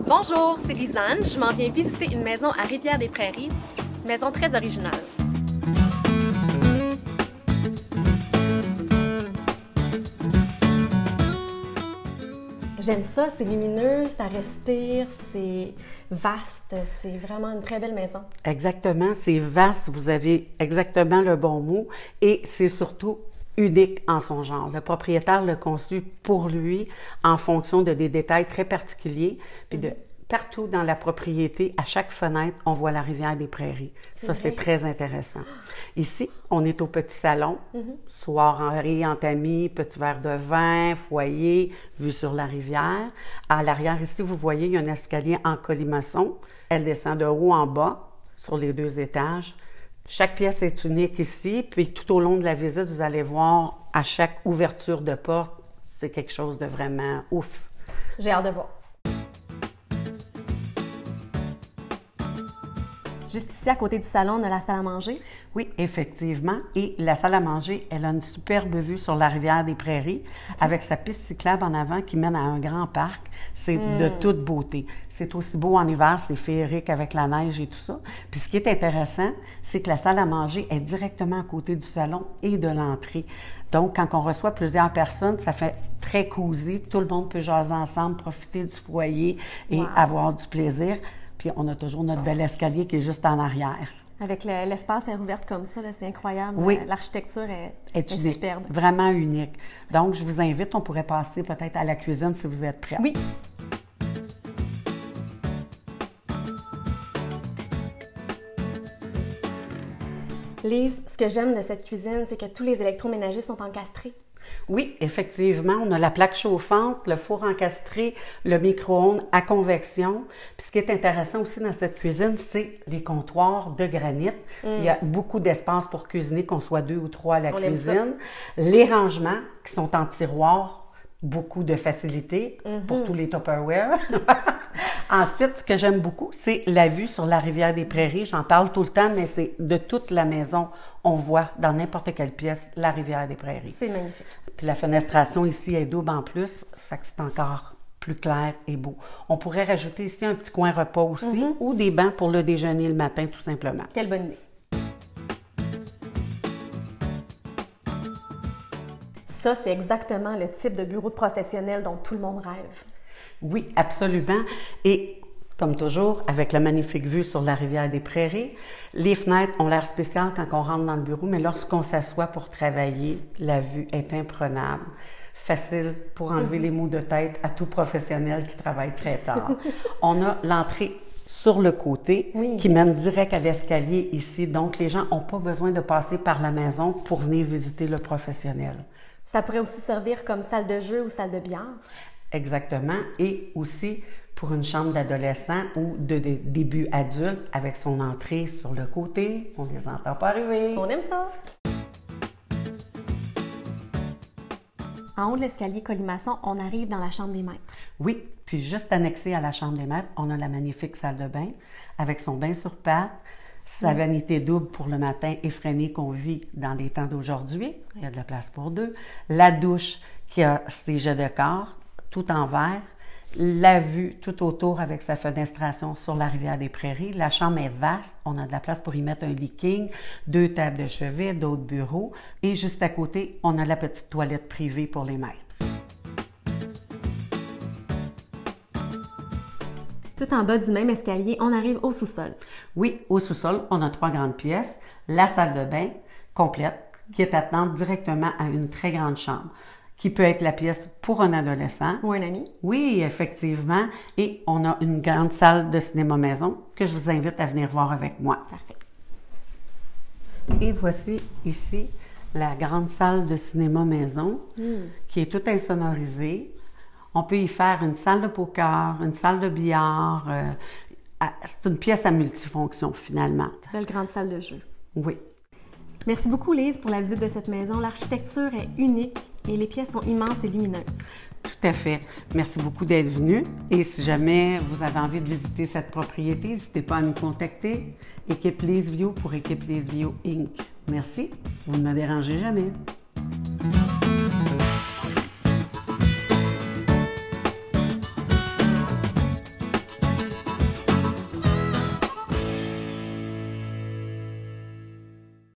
Bonjour, c'est Lisanne. Je m'en viens visiter une maison à Rivière-des-Prairies, une maison très originale. J'aime ça, c'est lumineux, ça respire, c'est vaste, c'est vraiment une très belle maison. Exactement, c'est vaste, vous avez exactement le bon mot et c'est surtout unique en son genre. Le propriétaire l'a conçu pour lui en fonction de des détails très particuliers, puis de partout dans la propriété, à chaque fenêtre, on voit la rivière des Prairies. Ça, c'est très intéressant. Ici, on est au petit salon, soirée entre amis, petit verre de vin, foyer, vue sur la rivière. À l'arrière, ici, vous voyez, il y a un escalier en colimaçon. Elle descend de haut en bas, sur les 2 étages. Chaque pièce est unique ici, puis tout au long de la visite, vous allez voir, à chaque ouverture de porte, c'est quelque chose de vraiment ouf. J'ai hâte de voir. Juste ici, à côté du salon, on a la salle à manger. Oui, effectivement. Et la salle à manger, elle a une superbe vue sur la rivière des Prairies, avec sa piste cyclable en avant qui mène à un grand parc. C'est de toute beauté. C'est aussi beau en hiver, c'est féerique avec la neige et tout ça. Puis ce qui est intéressant, c'est que la salle à manger est directement à côté du salon et de l'entrée. Donc, quand on reçoit plusieurs personnes, ça fait très cosy. Tout le monde peut jaser ensemble, profiter du foyer et avoir du plaisir. Puis on a toujours notre bel escalier qui est juste en arrière. Avec l'espace est ouvert comme ça, c'est incroyable. Oui. L'architecture est unique, superbe. Vraiment unique. Donc, je vous invite, on pourrait passer peut-être à la cuisine si vous êtes prêts. Oui. Lise, ce que j'aime de cette cuisine, c'est que tous les électroménagers sont encastrés. Oui, effectivement, on a la plaque chauffante, le four encastré, le micro-ondes à convection. Puis ce qui est intéressant aussi dans cette cuisine, c'est les comptoirs de granit. Il y a beaucoup d'espace pour cuisiner, qu'on soit 2 ou 3 à la cuisine. Les rangements qui sont en tiroir, beaucoup de facilité pour tous les Tupperware. Ensuite, ce que j'aime beaucoup, c'est la vue sur la rivière des Prairies. J'en parle tout le temps, mais c'est de toute la maison. On voit dans n'importe quelle pièce la rivière des Prairies. C'est magnifique. Puis la fenestration ici est double en plus, fait que c'est encore plus clair et beau. On pourrait rajouter ici un petit coin repas aussi ou des bancs pour le déjeuner le matin, tout simplement. Quelle bonne idée. Ça, c'est exactement le type de bureau de professionnel dont tout le monde rêve. Oui, absolument. Et comme toujours, avec la magnifique vue sur la rivière des Prairies, les fenêtres ont l'air spéciales quand on rentre dans le bureau, mais lorsqu'on s'assoit pour travailler, la vue est imprenable. Facile pour enlever les maux de tête à tout professionnel qui travaille très tard. On a l'entrée sur le côté qui mène direct à l'escalier ici. Donc, les gens n'ont pas besoin de passer par la maison pour venir visiter le professionnel. Ça pourrait aussi servir comme salle de jeu ou salle de billard. Exactement. Et aussi pour une chambre d'adolescent ou de début adulte avec son entrée sur le côté. On ne les entend pas arriver. On aime ça. En haut de l'escalier colimaçon, on arrive dans la chambre des maîtres. Oui, puis juste annexé à la chambre des maîtres, on a la magnifique salle de bain avec son bain sur pattes, sa vanité double pour le matin effréné qu'on vit dans les temps d'aujourd'hui. Il y a de la place pour 2. La douche qui a ses jets de corps, tout en verre. La vue tout autour avec sa fenestration sur la rivière des Prairies. La chambre est vaste. On a de la place pour y mettre un lit king, 2 tables de chevet, d'autres bureaux. Et juste à côté, on a la petite toilette privée pour les maîtres. Tout en bas du même escalier, on arrive au sous-sol. Oui, au sous-sol, on a 3 grandes pièces. La salle de bain complète qui est attenante directement à une très grande chambre, qui peut être la pièce pour un adolescent. Ou un ami. Oui, effectivement. Et on a une grande salle de cinéma maison que je vous invite à venir voir avec moi. Parfait. Et voici ici la grande salle de cinéma maison qui est toute insonorisée. On peut y faire une salle de poker, une salle de billard. C'est une pièce à multifonction finalement. Belle grande salle de jeu. Oui. Merci beaucoup, Lise, pour la visite de cette maison. L'architecture est unique et les pièces sont immenses et lumineuses. Tout à fait. Merci beaucoup d'être venu. Et si jamais vous avez envie de visiter cette propriété, n'hésitez pas à nous contacter. Équipe LiseView pour Équipe LiseView Inc. Merci. Vous ne me dérangez jamais.